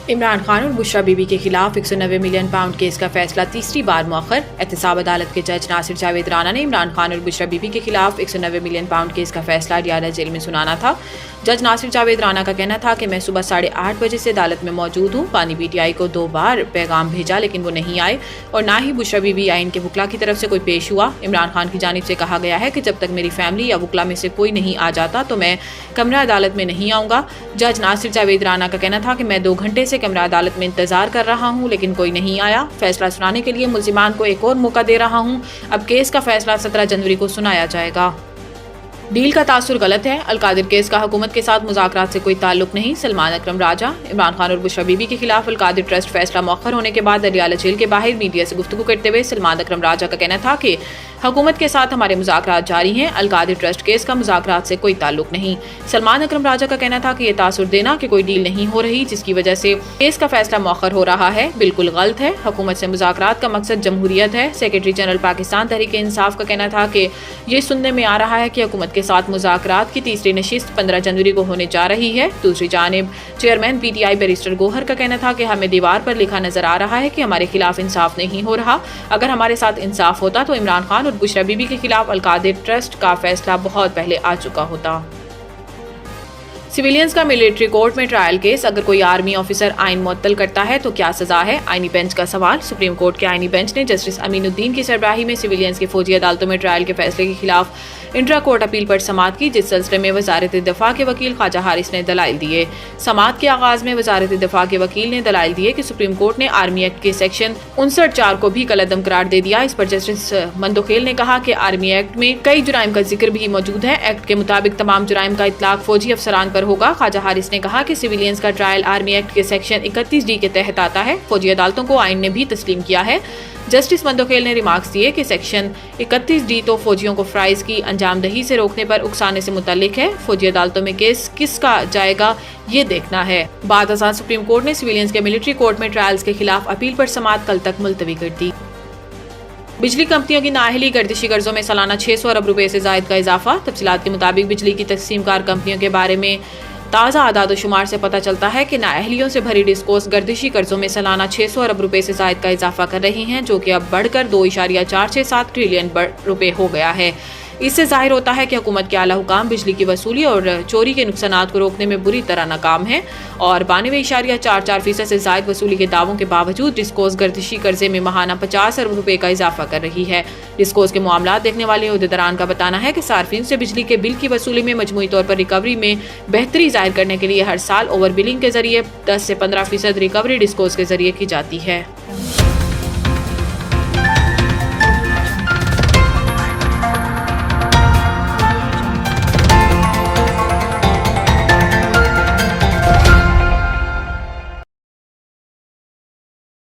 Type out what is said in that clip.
इमरान खान और बुशरा बीबी के खिलाफ 190 मिलियन पाउंड केस का फैसला तीसरी बार मुअख्खर। एहतसाब अदालत के जज नासिर जावेद राना ने इमरान खान और बुशरा बीबी के खिलाफ 190 मिलियन पाउंड केस का फैसला रियादा जेल में सुनाना था। जज नासिर जावेद राना का कहना था कि मैं सुबह 8:30 बजे से अदालत में मौजूद हूँ। पानी PTI को 2 बार पैगाम भेजा लेकिन वो नहीं आए और ना ही बुशरा बीबी या इनके वकला की तरफ से कोई पेश हुआ। इमरान खान की जानिब से कहा गया है कि जब तक मेरी फैमिली या वकला में से कोई नहीं आ जाता तो मैं कमरा अदालत में नहीं आऊँगा। जज नासिर जावेद राना का कहना था कि मैं 2 घंटे से कमरा अदालत में इंतजार कर रहा हूं लेकिन कोई नहीं आया। फैसला सुनाने के लिए मुल्जिमान को एक और मौका दे रहा हूं। अब केस का फैसला 17 जनवरी को सुनाया जाएगा। डील का तासुर गलत है। अलकादिर केस का हुकूमत के साथ मुज़ाकरात से कोई ताल्लुक नहीं। सलमान अकरम राजा। इमरान खान और बुशरा बीबी के खिलाफ अलकादिर ट्रस्ट फैसला मौखर होने के बाद रियादा जेल के बाहर मीडिया से गुफ्तगू करते हुए सलमान अकरम राजा का कहना था कि हुकूमत के साथ हमारे मुज़ाकरात जारी हैं। अलकादिर ट्रस्ट केस का मुज़ाकरात से कोई ताल्लुक नहीं। सलमान अकरम राजा का कहना था कि यह तासुर देना कि कोई डील नहीं हो रही जिसकी वजह से केस का फैसला मौखर हो रहा है बिल्कुल गलत है। हुकूमत से मुज़ाकरात का मकसद जमहूरियत है। सेक्रेटरी जनरल पाकिस्तान तहरीक इंसाफ का कहना था कि ये सुनने में आ रहा है कि हुकूमत के साथ मुज़ाकरात की तीसरी नशिस्त 15 जनवरी को होने जा रही है। दूसरी जानिब चेयरमैन PTI बैरिस्टर गोहर का कहना था कि हमें दीवार पर लिखा नजर आ रहा है कि हमारे खिलाफ इंसाफ नहीं हो रहा। अगर हमारे साथ इंसाफ होता तो इमरान खान और बुशरा बीबी के खिलाफ अलकादिर ट्रस्ट का फैसला बहुत पहले आ चुका होता। सिविलियंस का मिलिट्री कोर्ट में ट्रायल केस। अगर कोई आर्मी ऑफिसर आइन मुअत्तल करता है तो क्या सजा है? आईनी बेंच का सवाल। सुप्रीम कोर्ट के आईनी बेंच ने जस्टिस अमीनुद्दीन की सरबराही में सिविलियंस की फौजी अदालतों में ट्रायल के फैसले के खिलाफ इंट्रा कोर्ट अपील पर समाअत की, जिस सिलसिले में वजारत दिफा के वकील ख्वाजा हारिस ने दलाइल दिए। समाअत के आगाज में वजारत दिफा के वकील ने दलाइल दिए कि सुप्रीम कोर्ट ने आर्मी एक्ट के सेक्शन 59(4) को भी कलअदम करार दे दिया। इस पर जस्टिस मंदोखेल ने कहा कि आर्मी एक्ट में कई जुराइम का जिक्र भी मौजूद है। एक्ट के मुताबिक तमाम जुराइम का इतलाक फौजी अफसरान पर होगा। ख्वाजा हारिस ने कहा कि सिविलियंस का ट्रायल आर्मी एक्ट के सेक्शन 31D के तहत आता है। फौजी अदालतों को आइन ने भी तस्लीम किया है। जस्टिस मंदोखेल ने रिमार्क्स दिए कि सेक्शन 31D तो फौजियों को फ्राइज की अंजामदही से रोकने पर उकसाने से मुतल्लिक है। फौजी अदालतों में केस किसका जाएगा ये देखना है। बाद अज़ां सुप्रीम कोर्ट ने सिविलियंस के मिलिट्री कोर्ट में ट्रायल्स के खिलाफ अपील पर समाअत कल तक मुलतवी कर दी। बिजली कंपनियों की नाअहली गर्दिशी कर्जों में सालाना 600 अरब रुपए से जायद का इजाफा। तफसीलात के मुताबिक बिजली की तकसीमकार कंपनियों के बारे में ताज़ा आदाद शुमार से पता चलता है कि नाअहलियों से भरी डिस्कोस गर्दिशी कर्जों में सालाना 600 अरब रुपए से जायद का इजाफा कर रही हैं, जो कि अब बढ़कर 2.467 ट्रिलियन रुपए हो गया है। इससे जाहिर होता है कि हुकूमत के आला हुकाम बिजली की वसूली और चोरी के नुकसानात को रोकने में बुरी तरह नाकाम है और 92.44% से जायद वसूली के दावों के बावजूद डिस्कोस गर्दिशी कर्जे में माहाना 50 अरब रुपए का इजाफा कर रही है। डिस्कोस के मामला देखने वाले उहदेदारान का बताना है कि सार्फिन से बिजली के बिल की वसूली में मजमूई तौर पर रिकवरी में बेहतरी जाहिर करने के लिए हर साल ओवर बिलिंग के जरिए 10 से 15% रिकवरी डिस्कोस के जरिए की जाती है।